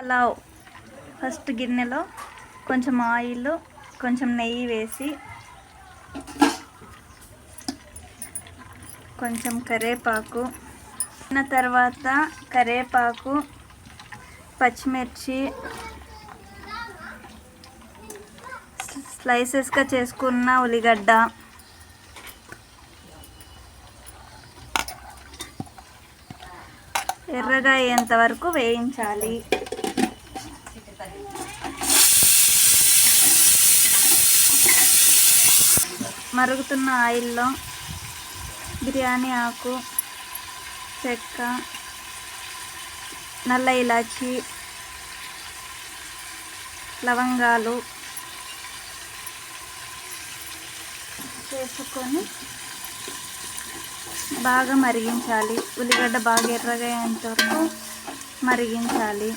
Pulao first గిన్నెలో కొంచెం oil, కొంచెం నెయ్యి వేసి కొంచెం కరివేపాకు తర్వాత కరివేపాకు, పచ్చిమిర్చి, స్లైసెస్గా చేసుకున్న ఉల్లిగడ్డ, ఎర్రగా అయ్యేంత వరకు వేయించాలి. మరుగుతున్న ఆయిల్లో బిర్యానీ ఆకు, చెక్క, నల్ల ఇలాచి, లవంగాలు వేసుకొని బాగా మరిగించాలి. ఉల్లిగడ్డ బాగా ఎర్రగా అయ్యేంత వరకు మరిగించాలి.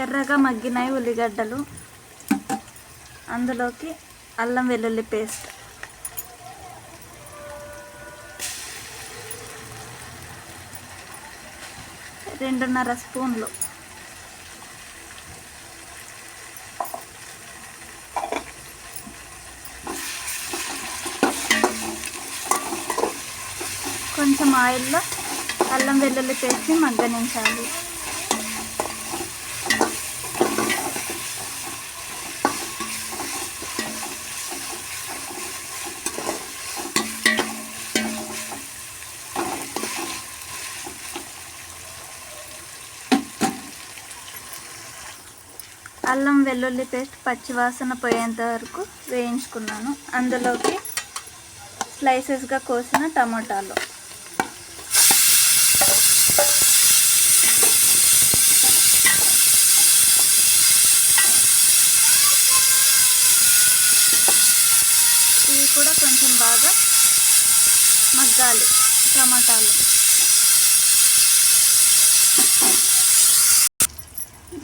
ఎర్రగా మగ్గినాయి ఉల్లిగడ్డలు. అందులోకి అల్లం వెల్లుల్లి పేస్ట్, రెండున్నర స్పూన్లు, కొంచెం ఆయిల్లో అల్లం వెల్లుల్లి పేస్ట్ని మగ్గనించాలి. అల్లం వెల్లుల్లి పేస్ట్ పచ్చివాసన పోయేంత వరకు వేయించుకున్నాను. అందులోకి స్లైసెస్గా కోసిన టమాటాలు, ఇవి కూడా కొంచెం బాగా మగ్గాలి. టమాటాలు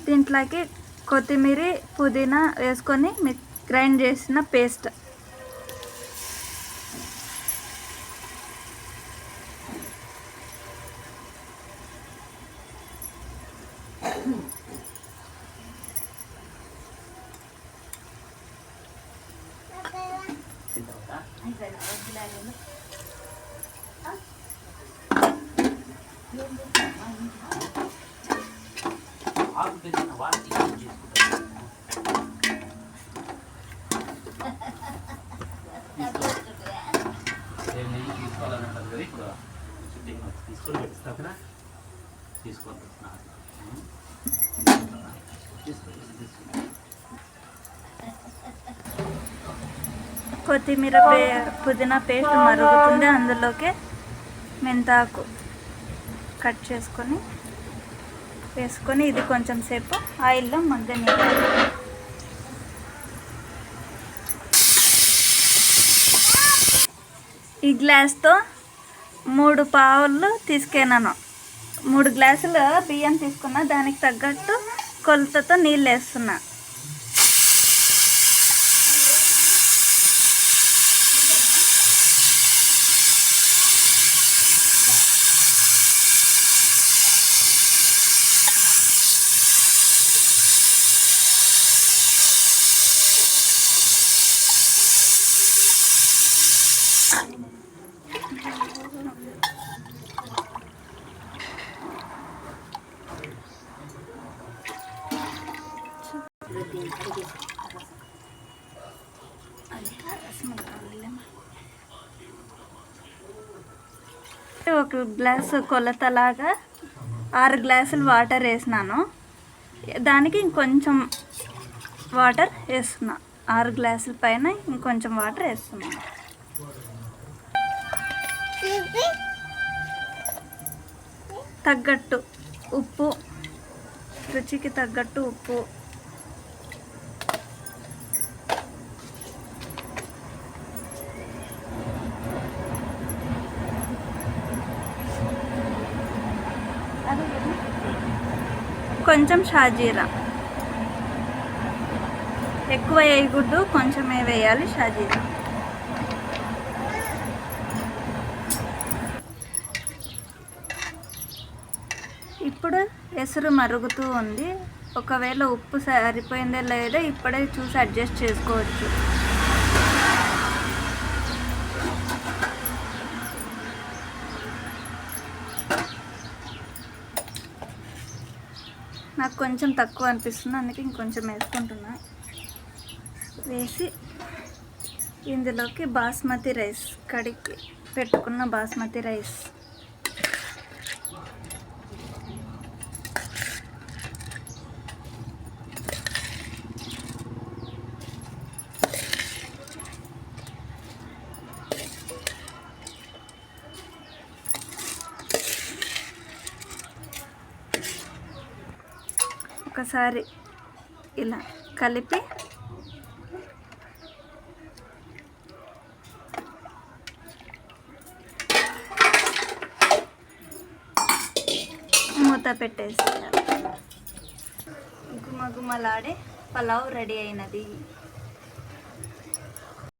దీంట్లోకి కొత్తిమీర, పుదీనా వేసుకొని గ్రైండ్ చేసిన పేస్ట్, కొత్తిమీర, పుదీనా పేస్ట్ మరుగుతుంది. అందులోకి మెంతాకు కట్ చేసుకొని వేసుకొని ఇది కొంచెం సేపు ఆయిల్లో మగ్గనివ్వాలి. ఈ గ్లాస్తో 3 పావులు తీసుకెళ్ళాను. 3 గ్లాసులు బియ్యం తీసుకున్నా. దానికి తగ్గట్టు కొలతతో నీళ్ళు వేస్తున్నా. ఒక గ్లాసు కొలతలాగా 6 గ్లాసులు వాటర్ వేసినాను. దానికి ఇంకొంచెం వాటర్ వేస్తున్నా. 6 గ్లాసుల పైన ఇంకొంచెం వాటర్ వేస్తున్నాను. తగ్గట్టు ఉప్పు, రుచికి తగ్గట్టు ఉప్పు, కొంచెం షాజీరా, ఎక్కువ వేయకూడదు, కొంచెమే వేయాలి షాజీరా. ఇప్పుడు ఎసురు మరుగుతూ ఉంది. ఒకవేళ ఉప్పు సరిపోయిందో లేదో ఇప్పుడే చూసి అడ్జస్ట్ చేసుకోవచ్చు. నాకు కొంచెం తక్కువ అనిపిస్తుంది, అందుకే ఇంకొంచెం వేసుకుంటున్నా. వేసి ఇందులోకి బాస్మతి రైస్, కడిగి పెట్టుకున్న బాస్మతి రైస్ ఒకసారి ఇలా కలిపి మూత పెట్టేసేయాలి. గుమగుమలాడే పలావ్ రెడీ అయినది.